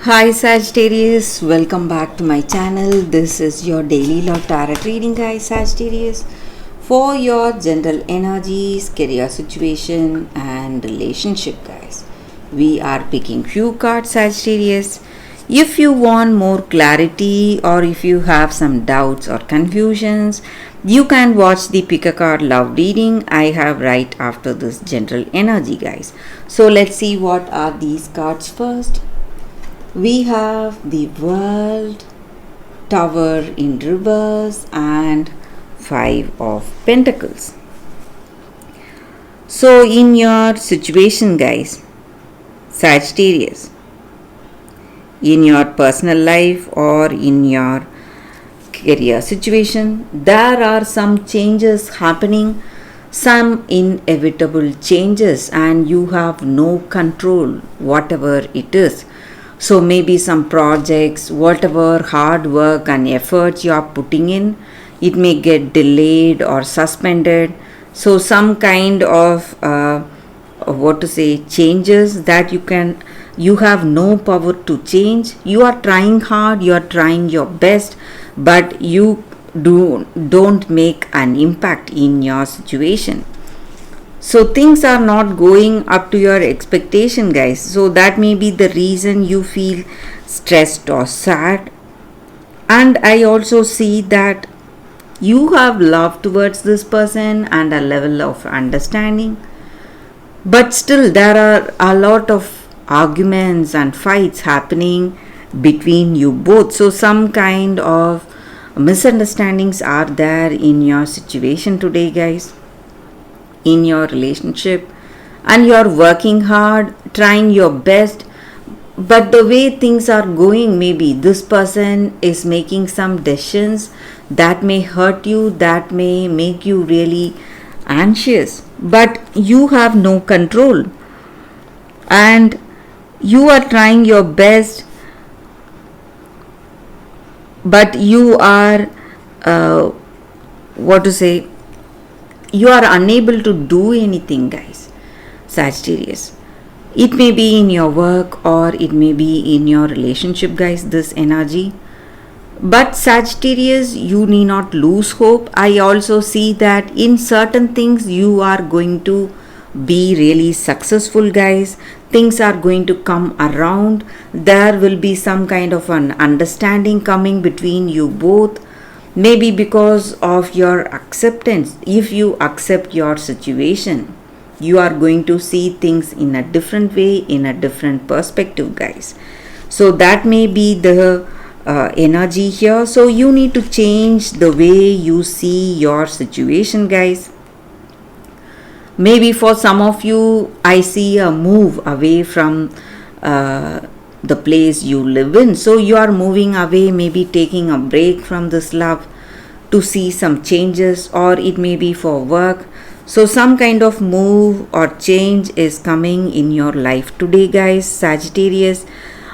Hi Sagittarius, welcome back to my channel. This is your daily love tarot reading, guys. Sagittarius, for your general energies, career situation, and relationship, guys. We are picking few cards, Sagittarius. If you want more clarity or if you have some doubts or confusions, you can watch the pick a card love reading I have right after this general energy, guys. So let's see what are these cards first. We have the World, Tower in reverse, and Five of Pentacles. So in your situation, guys, Sagittarius, in your personal life or in your career situation, there are some changes happening, some inevitable changes, and you have no control whatever it is. So maybe some projects, whatever hard work and effort you are putting in, it may get delayed or suspended. So some kind of changes that you have no power to change. You are trying hard, you are trying your best, but you don't make an impact in your situation. So things are not going up to your expectation, guys. So that may be the reason you feel stressed or sad. And I also see that you have love towards this person and a level of understanding. But still there are a lot of arguments and fights happening between you both. So some kind of misunderstandings are there in your situation today, guys, in your relationship, and you're working hard, trying your best, but the way things are going, maybe this person is making some decisions that may hurt you, that may make you really anxious, but you have no control and you are trying your best, but you are you are unable to do anything, guys. Sagittarius, it may be in your work or it may be in your relationship, guys, this energy. But Sagittarius, you need not lose hope. I also see that in certain things you are going to be really successful, guys. Things are going to come around. There will be some kind of an understanding coming between you both. Maybe because of your acceptance. If you accept your situation, you are going to see things in a different way, in a different perspective, guys. So that may be the energy here. So you need to change the way you see your situation, guys. Maybe for some of you, I see a move away from the place you live in. So you are moving away, maybe taking a break from this love to see some changes, or it may be for work. So some kind of move or change is coming in your life today, guys, Sagittarius.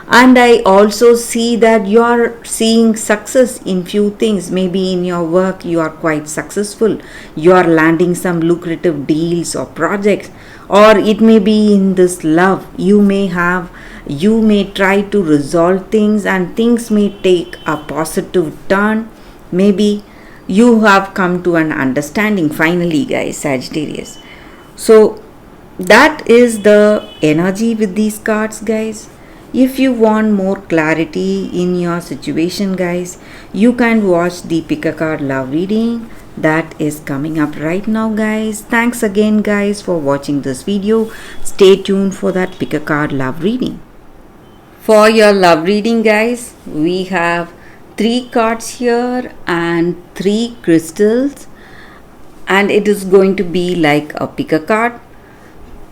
And I also see that you are seeing success in few things.Maybe in your work you are quite successful, you are landing some lucrative deals or projects, or it may be in this love. You may try to resolve things and things may take a positive turn. Maybe you have come to an understanding finally, guys, Sagittarius. So that is the energy with these cards, guys. If you want more clarity in your situation, guys, you can watch the pick a card love reading that is coming up right now, guys. Thanks again, guys, for watching this video. Stay tuned for that pick a card love reading. For your love reading, guys, we have 3 cards here and 3 crystals, and it is going to be like a pick a card.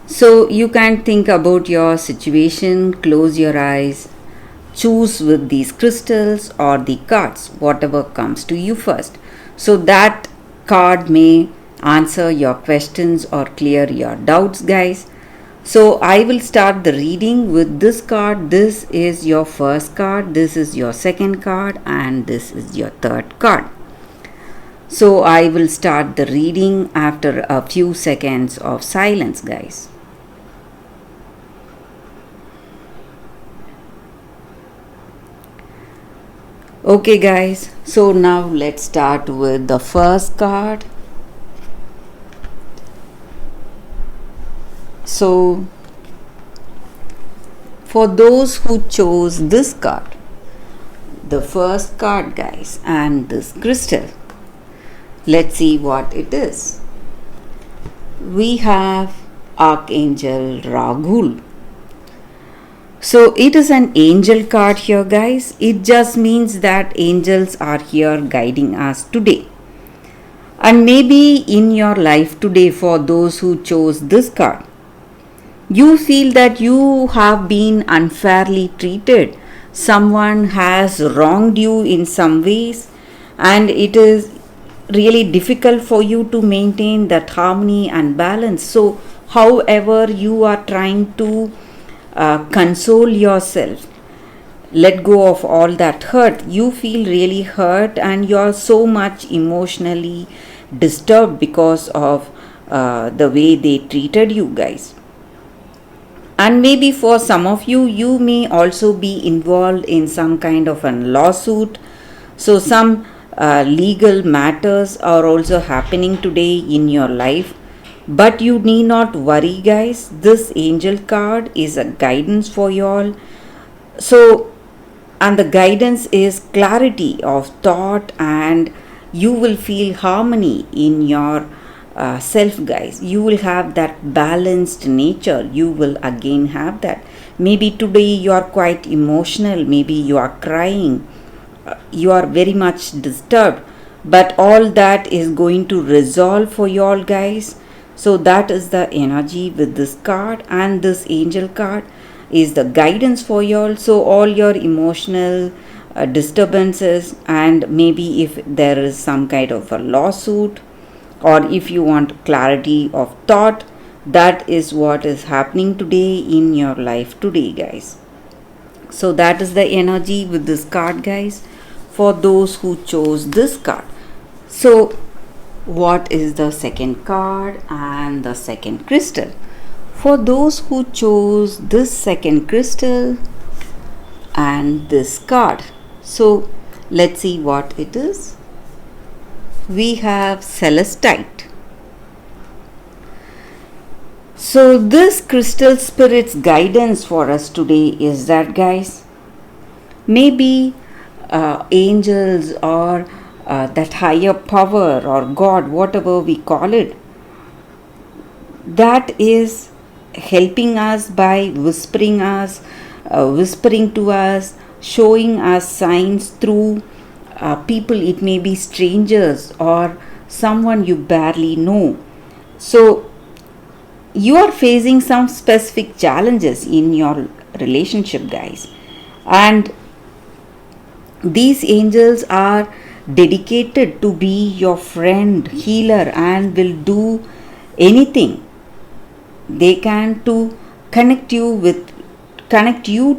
So you can think about your situation, close your eyes, choose with these crystals or the cards, whatever comes to you first. So that card may answer your questions or clear your doubts, guys. So I will start the reading with this card. This is your first card, this is your second card, and this is your third card. So I will start the reading after a few seconds of silence, guys. Okay, guys, so now let's start with the first card. So, for those who chose this card, the first card, guys, and this crystal, let's see what it is. We have Archangel Rahul. So it is an angel card here, guys. It just means that angels are here guiding us today. And maybe in your life today, for those who chose this card, you feel that you have been unfairly treated. Someone has wronged you in some ways, and it is really difficult for you to maintain that harmony and balance. So, however, you are trying to console yourself, let go of all that hurt. You feel really hurt and you're so much emotionally disturbed because of the way they treated you, guys. And maybe for some of you, you may also be involved in some kind of a lawsuit. So, some legal matters are also happening today in your life. But you need not worry, guys. This angel card is a guidance for you all. So, and the guidance is clarity of thought, and you will feel harmony in your self, guys. You will have that balanced nature. You will again have that. Maybe today you are quite emotional, maybe you are crying, you are very much disturbed, but all that is going to resolve for you all, guys. So that is the energy with this card, and this angel card is the guidance for you all. So all your emotional disturbances, and maybe if there is some kind of a lawsuit, or if you want clarity of thought, that is what is happening today in your life today, guys. So that is the energy with this card, guys, for those who chose this card. So what is the second card and the second crystal? For those who chose this second crystal and this card, so let's see what it is. We have Celestite. So this crystal spirit's guidance for us today is that, guys, maybe angels or that higher power or God, whatever we call it, that is helping us by whispering to us, showing us signs through people. It may be strangers or someone you barely know. So you are facing some specific challenges in your relationship, guys, and these angels are dedicated to be your friend, healer, and will do anything they can to connect you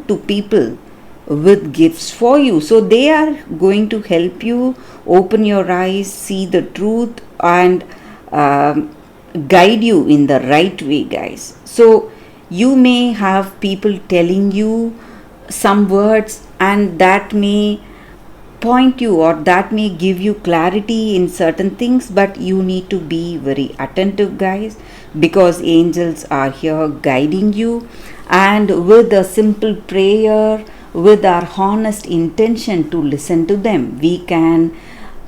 to people with gifts for you. So they are going to help you open your eyes, see the truth, and guide you in the right way, guys. So you may have people telling you some words, and that may point you, or that may give you clarity in certain things, but you need to be very attentive, guys, because angels are here guiding you. And with a simple prayer, with our honest intention to listen to them, we can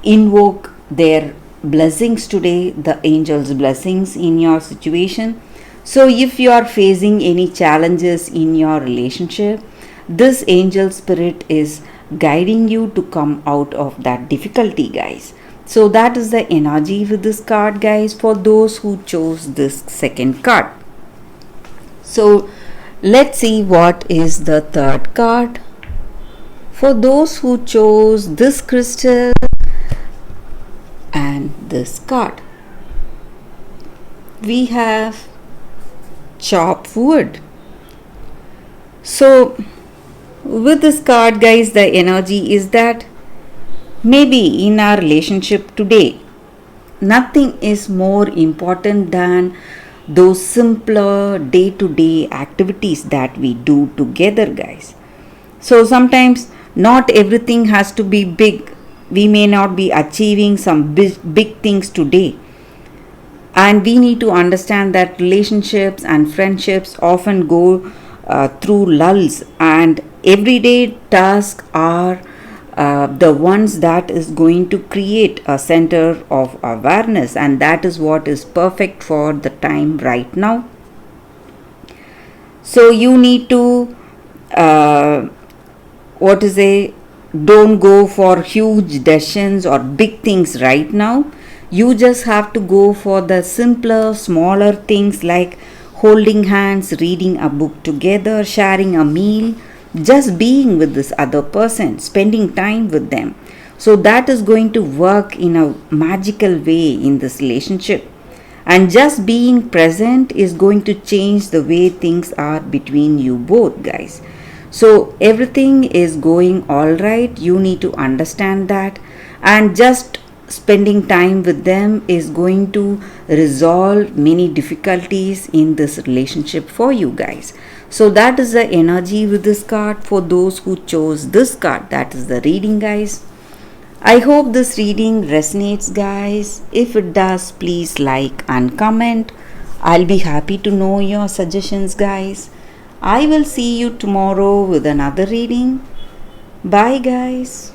invoke their blessings today, the angels' blessings in your situation. So if you are facing any challenges in your relationship, this angel spirit is guiding you to come out of that difficulty, guys. So that is the energy with this card, guys, for those who chose this second card. So let's see what is the third card. For those who chose this crystal and this card, we have chop wood. So with this card, guys, the energy is that maybe in our relationship today, nothing is more important than those simpler day-to-day activities that we do together, guys. So sometimes Not everything has to be big. We may not be achieving some big things today. And we need to understand that relationships and friendships often go through lulls, and everyday tasks are the ones that is going to create a center of awareness, and that is what is perfect for the time right now. So you need to what is a don't go for huge decisions or big things right now. You just have to go for the simpler, smaller things like holding hands, reading a book together, sharing a meal, just being with this other person, spending time with them. So that is going to work in a magical way in this relationship. And just being present is going to change the way things are between you both, guys. So everything is going all right. You need to understand that, and just spending time with them is going to resolve many difficulties in this relationship for you guys. So that is the energy with this card for those who chose this card. That is the reading, guys. I hope this reading resonates, guys. If it does, please like and comment. I'll be happy to know your suggestions, guys. I will see you tomorrow with another reading. Bye, guys.